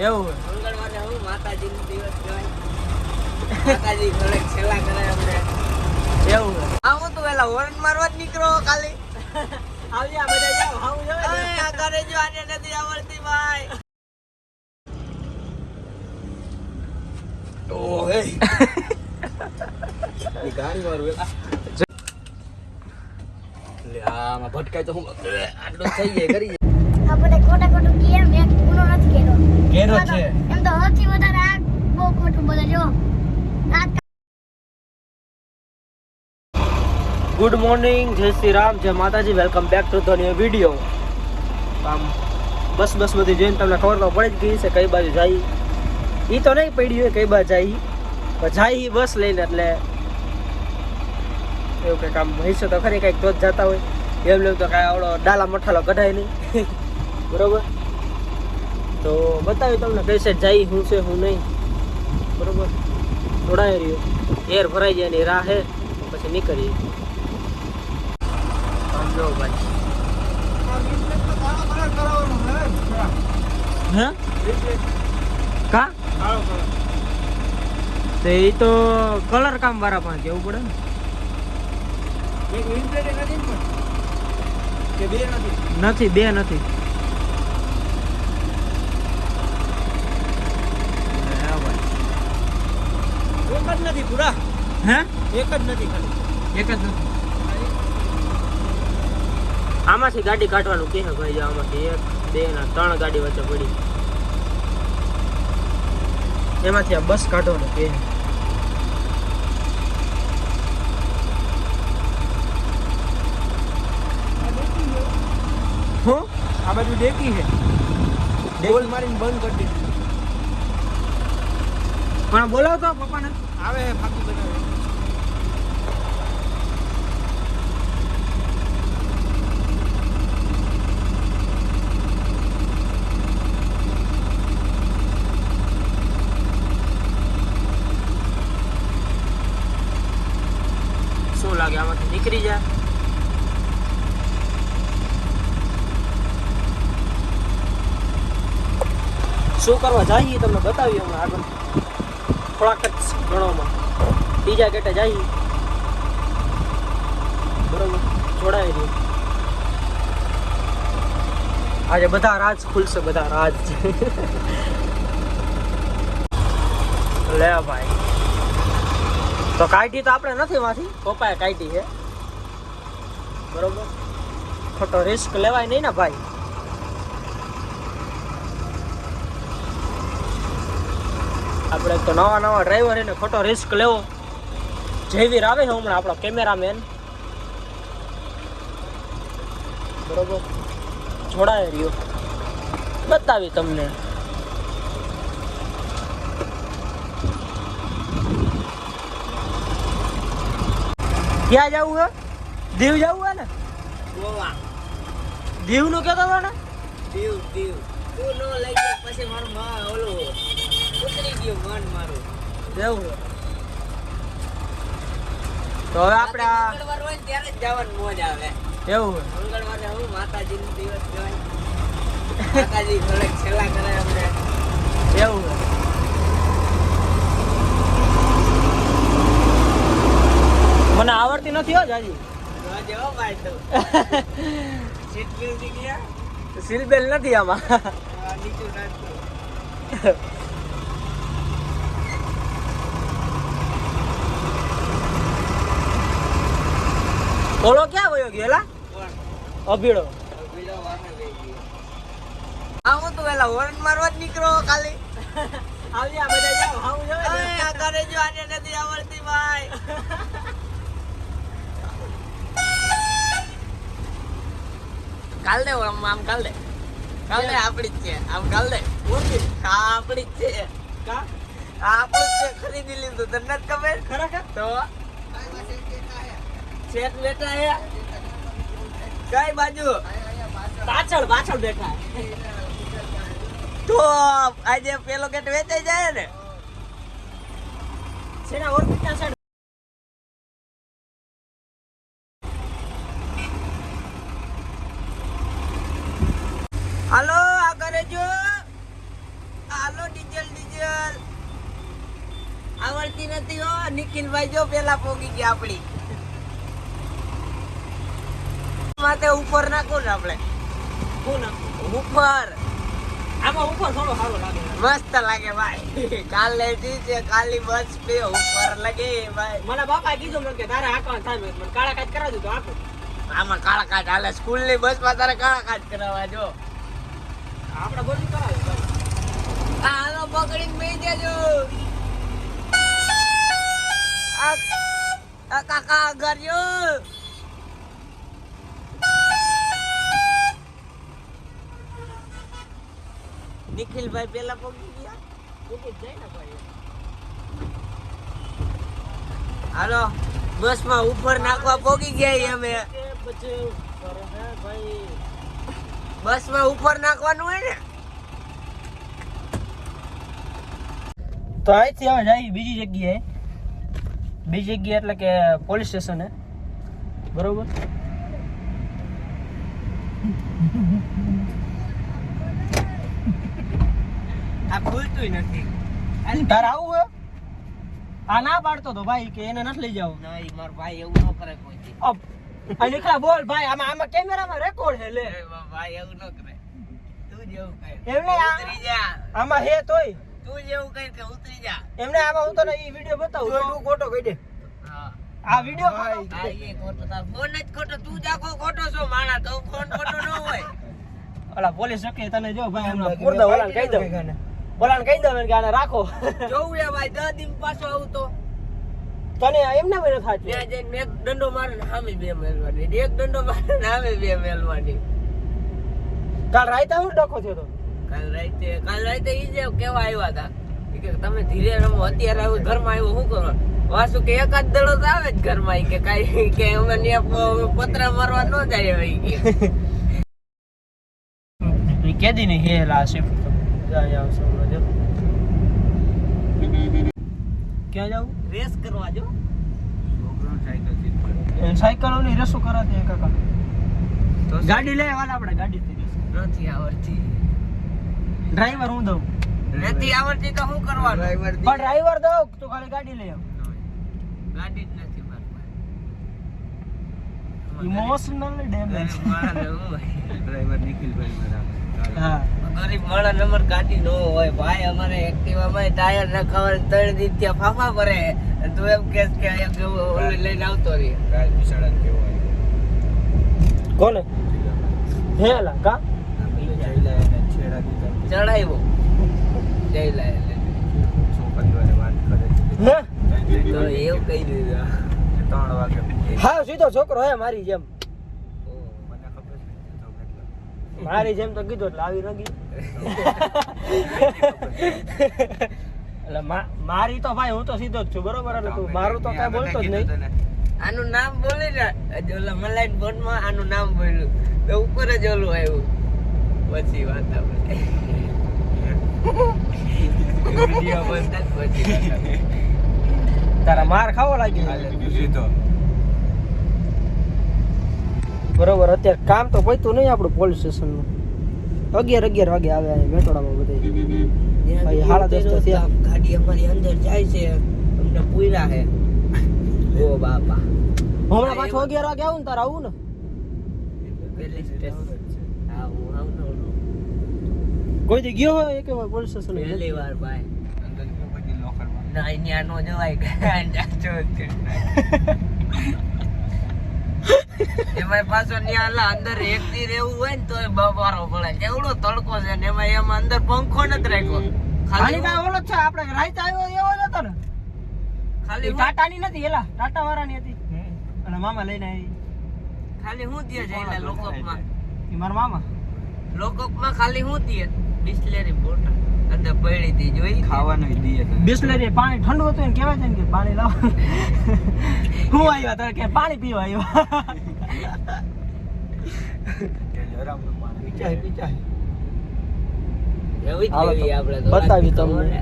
એવું મંગળવારે હું માતાજીનો દિવસ કહેવાય. માતાજી ઘરે છેલ્લા કરે અમને. એવું આવું તો પેલા હોર્ન મારવા જ નીકળો ખાલી. આવી આ બધા જાવ હાઉ જો આ ઘરે જો આને નથી આવડતી ભાઈ. ઓહે ની ગાડી મારું લે આમાં ભટકાય તો હું આટલું થઈ જાય કરી આપણે ખોટા ખોટું કેમ એક ગુનો નથી કેરો ઘેરો છે એમ તો સૌથી વધારે આ બહુ ખોટું બોલે જો ગુડ મોર્નિંગ જય શ્રી રામ જય માતાજી welcome back to the new video. આમ બસ બધી જોઈને તમને ખબર તો પડી જ ગઈ છે કઈ બાજુ જાય એ તો નહીં પડી હોય કઈ બાજુ જાય પણ જાય બસ લઈને એટલે એવું કંઈક આમ હશે તો ખરી કંઈક તો જ જતા હોય એમ લેવું તો કાંઈ આવડો ડાલા મઠાલો કઢાય નહીં બરોબર. તો બતાવ્યું તમને કઈ સાઈડ જાય શું છે શું નહીં બરોબર. થોડા રહ્યો એર ભરાઈ જાય એની રાહ હે પછી નીકળીએ. સમજો ભાઈ હે કા તો એ તો કલર કામ વાળા પણ કેવું પડે ને. નથી બે નથી એક જ નથી પૂરા હે એક જ નથી ખાલી એક જ નથી. આમાંથી ગાડી કાઢવાનું કે ભાઈ જો આમાંથી એક બે ના ત્રણ ગાડી વચ્ચે પડી એમાંથી આ બસ કાઢવાનું કે હું આ બાજુ ડેકી છે ડેકી મારીને બંધ કરી દીધી પણ બોલાવતો પપ્પાને આવે હે ફાકી બનાવે. શું લાગે આમાંથી નીકળી જાય શું કરવા જઈએ તમને બતાવીએ હમણાં આગળ થોડાક જ ગણોમાં બીજા ગેટે જઈએ બરોબર. જોડાઈ રહ્યું આજે બધા રાજ ખુલશે બધા રાજ લે ભાઈ તો કાઢી તો આપણે નથી માંથી પપ્પાએ કાઢી છે બરોબર. ખોટો રિસ્ક લેવાય નહીં ને ભાઈ. આપણે તો નવા ડ્રાઈવર એને ખોટો રિસ્ક લેવો. જયવીર આવે છે હમણાં આપણો કેમેરામેન બરોબર. જોડાય રહ્યો બતાવી તમને. ક્યાં જવું હે દીવ જવું હે ને ગોવા દીવ નું કહેતો હતો ને દીવ તું નો લઈ જાય પછી મારું માં ઓલું ઉતરી ગયું મન મારું એવું છે. તો હવે આપણે આ મંગળવાર હોય ને ત્યારે જ જવાનું મોજ આવે. એવું છે મંગળવારે હું માતાજીનો દિવસ કહેવાય. માતાજી ઘરે છેલ્લા કરે અમને. એવું છે. મને આવડતી નથી હો જાજી જોજે હો ભાઈ તું. સીટ બિલ નીકળ્યા સીલ બેલ નથી આમાં નીચું નાખતું. ઓલો ક્યાં વયો ગયો એલા કોણ અભીડો બીજો વાહન લઈ ગયો. આવું તો પેલા હોર્ન મારવા જ નીકળો ખાલી. આવી આ બધા જાવ હાઉ જો આ ઘરે જો આને નથી આવડતી ભાઈ. કાલ દે આમ કાલ દે આપડી જ છે આમ કાલ દે હા આપડી જ છે કા આપણું જ છે ખરીદી લીધું તને નથી ખબર ખરેખર તો શેઠ બેઠા હે કઈ બાજુ પાછળ બેઠા તો આજે પેલો ગેટ વેચાઈ જાય ને સેના ઓર્બિટના સાઈડ હાલો આ કરે જો હાલો નિખિલભાઈ જો પેલા પોગી ગયા આપડી માથે ઉપર નાખો ને આપણે કોણ નાખું? ઉપર આમાં ઉપર થોડો સારો લાગે. મસ્ત લાગે ભાઈ કાલે છે કાલી બસ પે ઉપર લગે ભાઈ મને બાપા કીધું મને કે તારે આંકવાનું થાય મેં મને કાળા કાચ કરાવી દીધું આંકું. આમાં કાળા કાચ હાલે સ્કૂલ ની બસ માં તારે કાળા કાચ કરાવવા જો આપણે બધું કરાવી ભાઈ. આ હાલો પકડીને બેસી જજો આ કાકા આગળ જો નિખિલભાઈ પેલા પગી ગયા ઉઠી જ જાય ને ભાઈ. હાલો બસ માં ઉપર નાખવા પોગી ગયા અમે કે પછી કરે હે ભાઈ. બસ માં ઉપર નાખવાનું હોય ને તો અહીંથી હવે જાય બીજી જગ્યાએ. બીજી જગ્યાએ એટલે કે પોલીસ સ્ટેશન હે બરોબર. આ ખુલતું નથી તારે આવું હે? આ ના પાડતો તો ભાઈ કે એને નથી લઈ જાવ. નહીં મારો ભાઈ એવું ન કરે કોઈ દી. આ નીકળા બોલ ભાઈ. આમાં કેમેરામાં રેકોર્ડ હે લે. એ ભાઈ એવું ન કરે તું જેવું કર એમ નહીં, ઉતરી જા આમાં હે તોય તું જેવું કર કે ઉતરી જા એમને આમાં હું તને ઈ વિડિયો બતાવું. તું ખોટો કહી દે. હા આ વિડિયો આ એ ખોટો તાર ફોન જ ખોટો તું જાકો ખોટો છો માણા તો ફોન ખોટો ન હોય ઓલા પોલીસ કે તને જો ભાઈ હમણાં મુર્દા ઓલાને કહી દઉં. ઓલાને કહી દઉં કે આને રાખો. જોવું યા ભાઈ 10 દિન પાછો આવું તો તને એમને મને થાચું. ત્યાં જઈને એક દંડો મારે ને સામે બે મેલવાની એક દંડો મારે ને સામે બે મેલવાની કાલ રાતે હું ડખો થયો તો. કાલ રાતે ઈ જે કેવા આવ્યા હતા ઈ કે તમે ધીરે રમો અત્યારે આવ્યો ઘરમાં આવ્યો શું કરો વાસુ કે એકાદ દડો તો આવે જ ઘરમાં ઈ કે કાઈ કે અમે ન્યા પતરા મારવા ન જાય હવે ઈ કે ઈ કેદી ની હેલા શિફ્ટ તો જાય આવશે હમણાં જો. ક્યાં જાવું? રેસ કરવા જો સાયકલોની રેસો કરાતી કાકા. તો ગાડી લે વાલા આપણે ગાડી થી નથી આવડતી ડ્રાઈવર હું દઉં. નથી આવડતી તો શું કરવાનું પણ ડ્રાઈવર દઉં તો ખાલી ગાડી લઈ આવ. ગાડી જ નથી મારી પાસે. Emotional damage. મારે હું ડ્રાઈવર નિખિલભાઈ મારા. હા ગરીબ માણસ નંબર ગાડી નો હોય ભાઈ અમારે એક્ટિવા માં ટાયર નખાવા 3 દિવસ ત્યાં ફાફા ભરે તું એમ કેસ કે એક ઓલી લઈને આવતો રહી રાજ વિશાળાને કેવો આવ્યો. કોને હેલા કા જયલા એને છેડા દીધા. ચડાવ્યો જઈ લે છોકરીઓને વાત કરે છે. હે તો એવું કહી દીધું 3 વાગે. હા સીધો છોકરો હે મારી જેમ. મને ખબર છે તો કેટલો. મારી જેમ તો કીધું એટલે આવી રગી. એટલે મારી તો ભાઈ હું તો સીધો જ છું બરોબર. એટલે તું મારું તો કઈ બોલતો જ નહીં. આનું નામ બોલી ને ઓલા મલાઈન બોર્ડ માં આનું નામ બોલ્યું તો ઉપર જ ઓલું આવ્યું પછી વાત આપણે વિડિયો બંધ જ પછી વાત આપણે. તારા માર ખાવો લાગી હાલે તું સીધો. બરોબર. અત્યારે કામ તો પૈતું નહીં આપણું પોલીસ સ્ટેશન નું. 11 વાગે આવે આ મેટોડામાં બધે. ભાઈ, હાડા 10 તો થયા. ગાડી અમારી અંદર જાય છે અમને પૂરા હે ઓ બાપા હમણાં પાછો 11 વાગે આવું ને તારે આવું ને. પેલી સ્ટેશન આવું આવું કોઈ દી ગયો હોય એક વાર પોલીસ સ્ટેશન પહેલી વાર ભાઈ અંદર કેવું બધી લોકરમાં. ના અહીંયા નો જવાય ગાંડા ચોથ એમાં પાછો ન્યા અંદર એક દી રહેવું હોય ને તો બવારો પડે કેવડો તડકો છે ને એમાં અંદર પંખો નથી રાખ્યો ખાલી કાંઈ ઓલો જ છે આપણે રાઈત આવ્યો એવો જ હતો ને. ખાલી એ ટાટાની નથી એલા ટાટા વાળાની હતી અને મામા લઈને આવી. ખાલી હું દે જાય લોકઅપમાં એ મારા મામા. લોકઅપમાં ખાલી હું દે બિસ્લેરી બોટલ અંદર પડી હતી જોઈ ખાવાનું દીએ તને. બિસ્લેરી પાણી ઠંડુ હતું એને કહેવાય છે ને કે પાણી લાવો. હું આવ્યા તો કે પાણી પીવા આવ્યા. કે જરામનું પાણી પીચાય. એવી જ હાલો લેવી તો આપણે તો બતાવી તમને.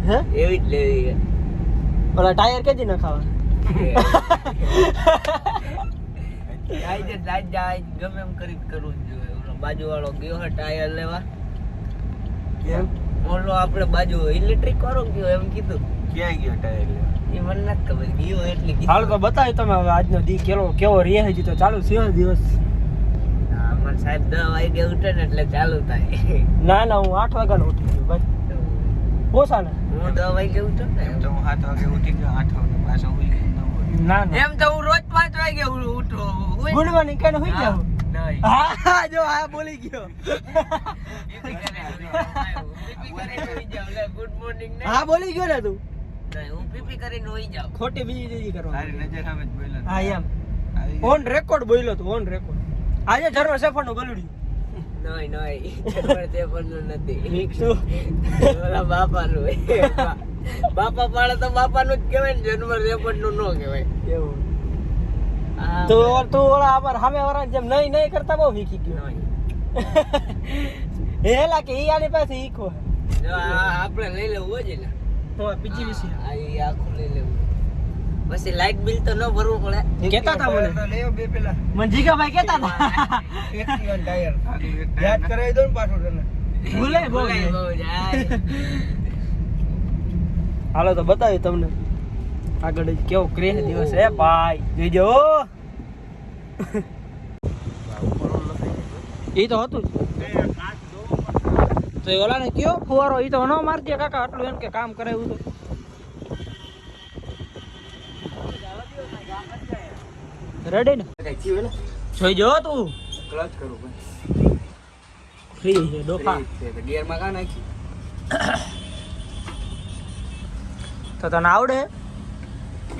હે એવી જ લેવી ઓલા ટાયર કેજી ન ખાવા. ગમે એમ કરી કરવું જ જોઈએ ઓલો બાજુ વાળો ગયો હે ટાયર લેવા કેમ? ઓલો આપણે બાજુ ઇલેક્ટ્રિક વાળો ગયો એમ કીધું ક્યાં ગયો ટાયર લેવા? એ મને નથી ખબર ગયો એટલી કીધું. હાલ તો બતાવી તમે હવે આજનો દી કેવો રહે હજી તો ચાલુ છે દિવસ. હા, અમારે સાહેબ 10 વાગે ઉઠે ને એટલે ચાલુ થાય. ના ના હું 8 વાગ્યાનો ઉઠી ગયો ભાઈ. ઓછા ને હું 10 વાગે ઉઠું ને એમ તો હું 7 વાગે ઉઠી ગયો 8 વાગે પાછો ઉઈ ગયો 9 વાગે. ના ના એમ તો હું રોજ 5 વાગે ઉઠું. ગુડ મોર્નિંગ કહીને હોઈ જાવ. નહીં. હા જો આ બોલી ગયો. ગુડ મોર્નિંગ ને હા બોલી ગયો ને તું. નહીં, હું પીપી કરીને હોઈ જાઉં. ખોટી બીજી દીદી કરવા. તારી નજર સામે જ બોલ્યો. હા એમ આવી ઓન રેકોર્ડ બોલ્યો તું ઓન રેકોર્ડ. આજે જર્મન શેફર્ડનું ગલુડી. નહીં તે પણ નથી. શું? ઓલા બાપાનું બાપા પાડે તો બાપાનું જ કહેવાય ને, જન્મ રેપડનું ન કહેવાય. એવું. આ તો તું ઓલા અમાર સામે વાળા જેમ નહીં કરતા બહુ વીખી ગયો. નહીં. હેલા કે ઈ આની પાસે ઈખો. જો આ આપણે લઈ લેવું હોય છે ને, હું પીજીવીસી આ ઈ આખું લઈ લેવું. પછી લાઇટ બિલ તો ન ભરવું પડે. કેતા હતા મને. તો લેવો બે પેલા મને જીગાભાઈ કેતા હતા. એક્ટિવા ટાયર યાદ કરાવી દો ને પાછું તને. ભૂલે બહુ ભૂલાય બહુ જાય. હાલો તો બતાવી તમને આગળ કેવો ક્રેહ દિવસ હે ભાઈ જોઈજો. ઈ તો હતું તો એ ઓલા ને કયો ફુવારો ઈ તો ન મારજે કાકા આટલું એમ કે કામ કરાવ્યું તો. રેડી ને કઈ થયું ને જોઈજો તું ક્લચ કરું ભાઈ. ફ્રી છે ડોફા ગિયર માં કા નાખી તો તને આવડે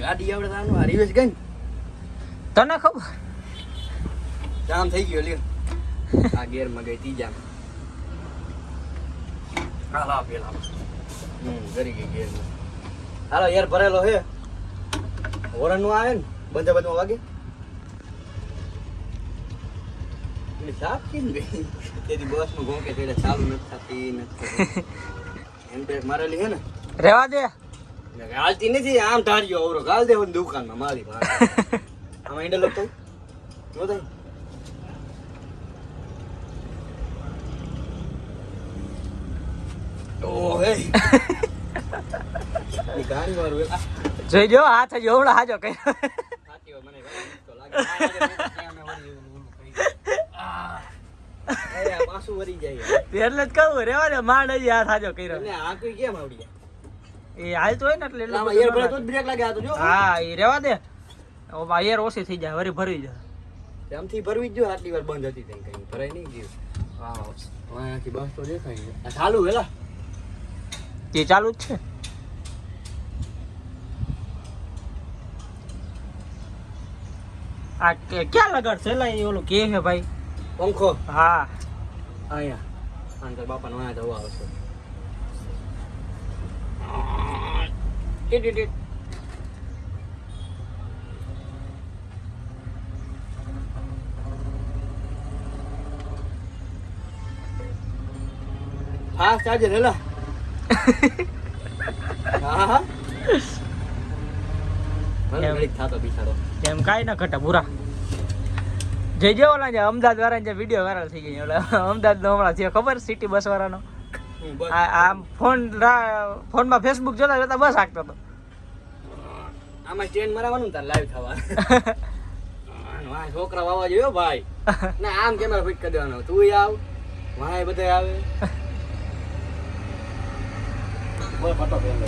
ગાડી આવડે તાનું આ રિવેશ ગઈ તને ખબર જામ થઈ ગયો લ્યો આ ગિયર માં ગઈ ત્રીજા હાલો પેલા કરી ગઈ ગિયર માં હાલો યાર ભરેલો હે હોરન નું આવે ને બંધા બંધમાં વાગે એટલે સાફ કેમ ગઈ તેથી બસ નું ઘોંકે એટલે ચાલુ નથી થતી એમ બ્રેક મારેલી હે ને રેવા દે હાલતી નથી આમ ધાર્યો અવરો ગાલ દે દુકાનમાં મારી પાસે આમાં હેન્ડલ હતો નો થાય ઓ હે ની ગાડી મારું જોઈજો હાથ જ એવડો હાજો કઈ સાચી મને તો લાગે ત્યાં મે વળી ઓલું કહી આ પાછું વળી જાય એટલે જ કહું રેવા દે માંડ હજી હાથ હાજો કર્યો એટલે આ કોઈ કેમ આવડી જાય એ હાલતું હોય ને એટલે એટલું આમાં બધું એર ન ભરે તો લાગે. જ બ્રેક લાગે આ તો જો હા એ રેવા દે એર ઓછી થઈ જાય વરી ભરવી જાય. આમથી ભરવી જ જો આટલી વાર બંધ હતી તેમ કઈ ભરાય નહીં ગયું હા અહીંયાથી બસ તો દેખાય છે આ ચાલુ વેલા એ ચાલુ જ છે. આ ક્યાં લગાડશે એલા એ ઓલું કે છે ભાઈ પંખો હા અહીંયા અંકલ બાપાનો અહીંયા જવા આવશે ટીટ ટીટ હા ચાર્જર હેલા હા હા મને ઘડીક થાતો બિચારો એમ કાંઈ ના ઘટા પૂરા જઈ જે ઓલા જે અમદાવાદ વાળા જે વિડીયો વાયરલ થઈ ગઈ ઓલા અમદાવાદ નો હમણાં થયો ખબર સિટી બસ વાળાનો બસ આમ ફોનમાં ફેસબુક જોતા જોતા બસ હાંકતો હતો. આમાં સ્ટેન્ડ મરાવાનું તાર લાઈવ થવા વાહ છોકરા વાવા જોયો ભાઈ ના આમ કેમેરા ફિટ કરી દેવાનો તું આવ વાહ બધા આવે બોલ ફટો પેલો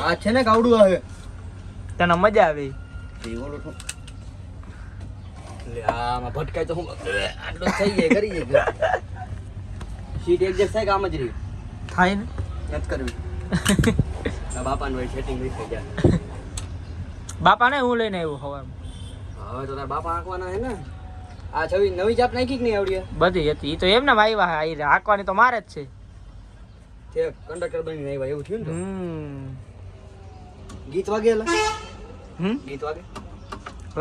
આ છે ને કાવડું આવે તને મજા આવે એ ઓલો તો લે આમાં ભટકાય તો હું આટલો થઈ જાય કરી જાય સીટ એડજસ્ટ થાય કામ જ રહી થાય ને નથી કરવી આ બાપાનું હોય સેટિંગ થઈ જાય બાપાને હું લઈને આવ્યો હવામાં હવે તો તારા બાપા આંકવાના હે ને આ છવી નવી ચાપ નાખી કે નહીં આવડી બધી હતી એ તો એમને આવ્યા હા એ હાંકવાની તો મારે જ છે. છે કંડક્ટર બનીને આવ્યા એવું થયું ને તો હમ ગીત વાગેલા હમ ગીત વાગે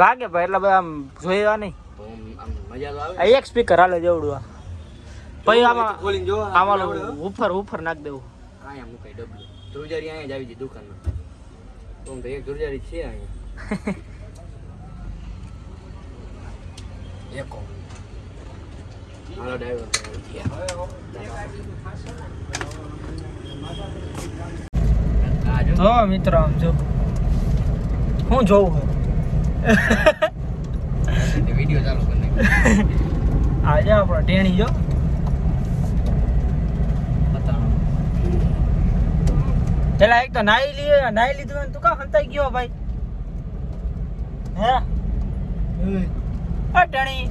લાગે ભાઈ એટલે બધા આમ જોયા નહીં તો આમ મજા તો આવે આ એક સ્પીકર હાલે જેવડું આ પછી આમાં ખોલીને જો આમાં ઉપર નાખ દેવું આયા મુકાઈ ડબલું ધ્રુજારી અહીંયા જ આવી જાય દુકાનમાં તો હું તો એક ધ્રુજારી છે અહીંયા એકો હાલો ડ્રાઈવર તો મિત્રો આમ જો હું જોઉં છું વિડીયો ચાલુ કરી આજે આપણો ટેણી જો પેલા એક તો નાઈ લીધું ને તું કા હંતાઈ ગયો ભાઈ હે આ ટેણી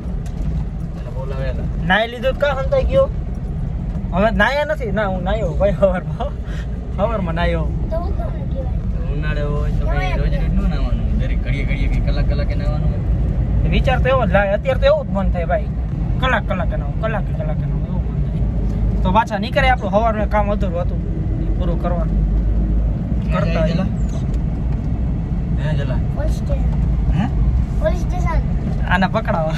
બોલાવેલા નાઈ લીધું તો કા હંતાઈ ગયો હવે નાયા નથી ના હું નાયો ભાઈ સવારમાં નાયો તો હું કોને કહેવાય ઉનાળે હોય તો ભાઈ રોજ રોજ ન નાવાનું દરેક ઘડીએ કે કલાકે નાવાનું વિચાર તો એવો જ લાગે અત્યારે તો એવું જ મન થાય ભાઈ કલાકે નાવું કલાકે નાવું એવું મન થાય તો પાછા નીકળે આપણું સવારનું કામ અધૂરું હતું એ પૂરું કરવાનું કરતા જલા હે જલા પોલીસ સ્ટેશન હે પોલીસ સ્ટેશન આને પકડાવા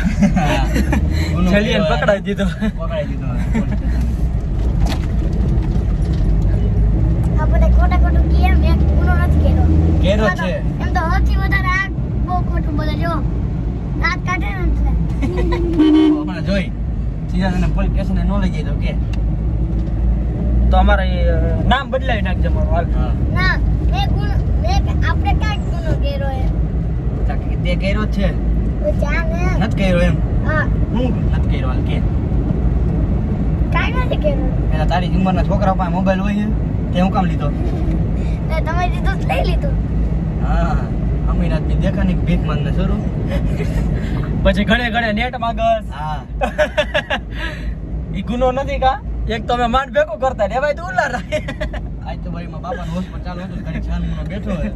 છેલ્લીને પકડાવી દીધો પકડાઈ દીધો આપણે ખોટું કીએ મેં ગુનો નથી કેરો કર્યો છે એમ તો સૌથી વધારે આ બહુ ખોટું બોલે જો રાત કાઢે ને એટલે હમણાં જોઈ સીધા તને પોલીસ સ્ટેશને ન લઈ જાય તો કે તો અમારે નામ બદલાવી નાખજે મારું હાલ ના મેં આપણે કાંઈક ગુનો કર્યો એમ તાકી તે કર્યો જ છે તો જાને નથી કર્યો એમ હા હું નથી કર્યો હાલ કે કાંઈ નથી કર્યો પેલા તારી ઉંમરના છોકરા પાસે મોબાઈલ હોય છે તે હું કામ લીધો ને તમે દીધું તો લઈ લીધું હા અમીરાત ની દેખાની ભીખ માંગને શરૂ પછી ઘણે નેટ માંગસ હા ઈ ગુનો નથી કા એક તો અમે માંડ ભેગું કરતા ને ભાઈ તું ઉલા રાખે આજ તો ભાઈ માં બાપાનો હોસ્પિટલ ચાલુ હતું ઘડી છાનમુનો બેઠો હે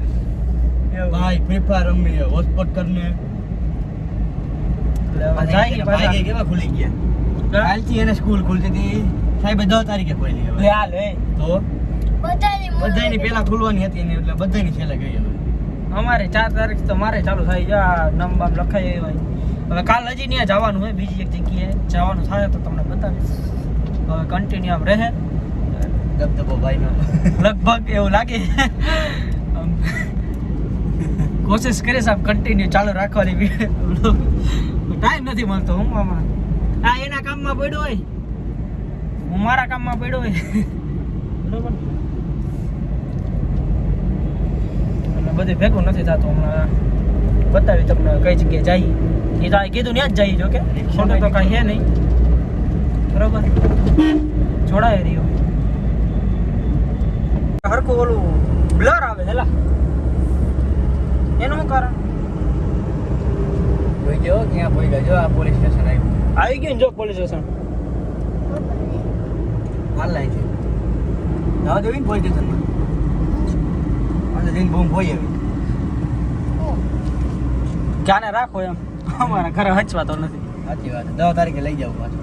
ભાઈ ફ્રી ફાયર રમી હોસ્પિટલ કરને જાય ભાઈ કેવા ખુલી ગયા કાલથી એને સ્કૂલ ખુલતી હતી સાહેબે 10 તારીખે ખોલી હવે લે હાલ એ તો બધાની પેલા ખુલવાની હતી ને એટલે બધાની છેલ્લે ગઈ હવે અમારે 4 તારીખ તો મારે ચાલુ થઈ જા નામ બામ લખાઈ ભાઈ હવે કાલ હજી ત્યાં જવાનું હોય બીજી એક જગ્યાએ જવાનું થાય તો તમને બતાવીશ હવે કન્ટિન્યુ આમ રહે દબદબો ભાઈનો લગભગ એવું લાગે કોશિશ કરીશ આમ કન્ટિન્યુ ચાલુ રાખવાની ટાઈમ નથી મળતો હું આમાં આ એના કામમાં પડ્યો હોય હું મારા કામમાં પડ્યો હોય બરોબર એટલે બધું ભેગું નથી થતું હમણાં બતાવી તમને કઈ જગ્યાએ જઈએ એ તો આ કીધું ત્યાં જ જઈએ જો કે ખોટું તો કાંઈ છે નહીં બરોબર જોડાય રહ્યો હરખું ઓલું બ્લર આવે હેલા એનું શું કારણ જોઈ જો ક્યાં પોઈ ગયો જો આ પોલીસ સ્ટેશન આવ્યું આવી ગયું ને જો પોલીસ સ્ટેશન હાલ લાઈ છે જવા દેવી ને પોલીસ સ્ટેશનમાં અંદર જઈને બોમ્બ હોય આવી ક્યાંને રાખો એમ અમારા ઘરે હચવા તો નથી સાચી વાત 10 તારીખે લઈ જાવ પાછો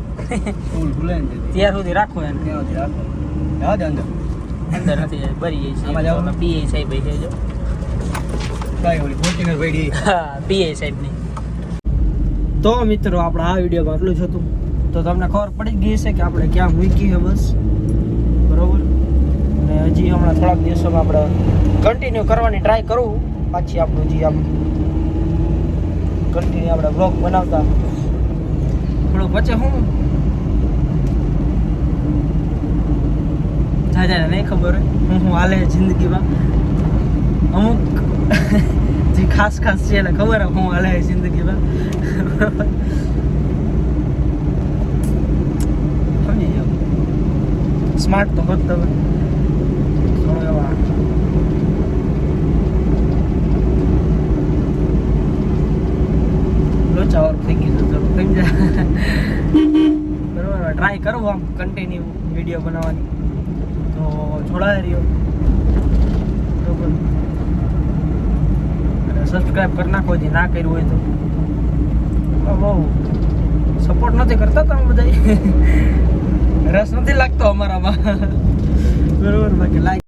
સ્કૂલ ખુલે ને ત્યાર સુધી રાખો એને ત્યાં સુધી રાખો જવા દે અંદર અંદર નથી બરી આમાં જાય જવાનું? છે પીએ સાહેબ છે જો કઈ ઓલી ફોર્ચ્યુનર પડી હા પીએ સાહેબ ની તો મિત્રો આપણે આ વિડીયોમાં આટલું જ હતું તો તમને ખબર પડી જ ગઈ છે કે આપણે ક્યાં મૂકી છે બસ બરોબર અને હજી હમણાં થોડાક દિવસોમાં આપણે કન્ટિન્યુ કરવાની ટ્રાય કરું પાછી આપણું જે આમ કન્ટિન્યુ આપણે બ્લોગ બનાવતા થોડુંક વચ્ચે હું જાય નહીં ખબર હોય હું હાલે જિંદગીમાં અમુક જે ખાસ છે એને ખબર હું હાલે જિંદગીમાં સમજી જાઓ સ્માર્ટ તો હોત તમે થોડો એવા લોચાવાર થઈ ગયું તો સમજા બરોબર ટ્રાય કરું આમ કન્ટિન્યુ વિડીયો બનાવવાની તો જોડાઈ રહ્યો બરોબર અને સબસ્ક્રાઈબ કરી નાખો જે ના કર્યું હોય તો બહુ સપોર્ટ નથી કરતા તમે બધા રસ નથી લાગતો અમારામાં બરોબર બાકી લાઈક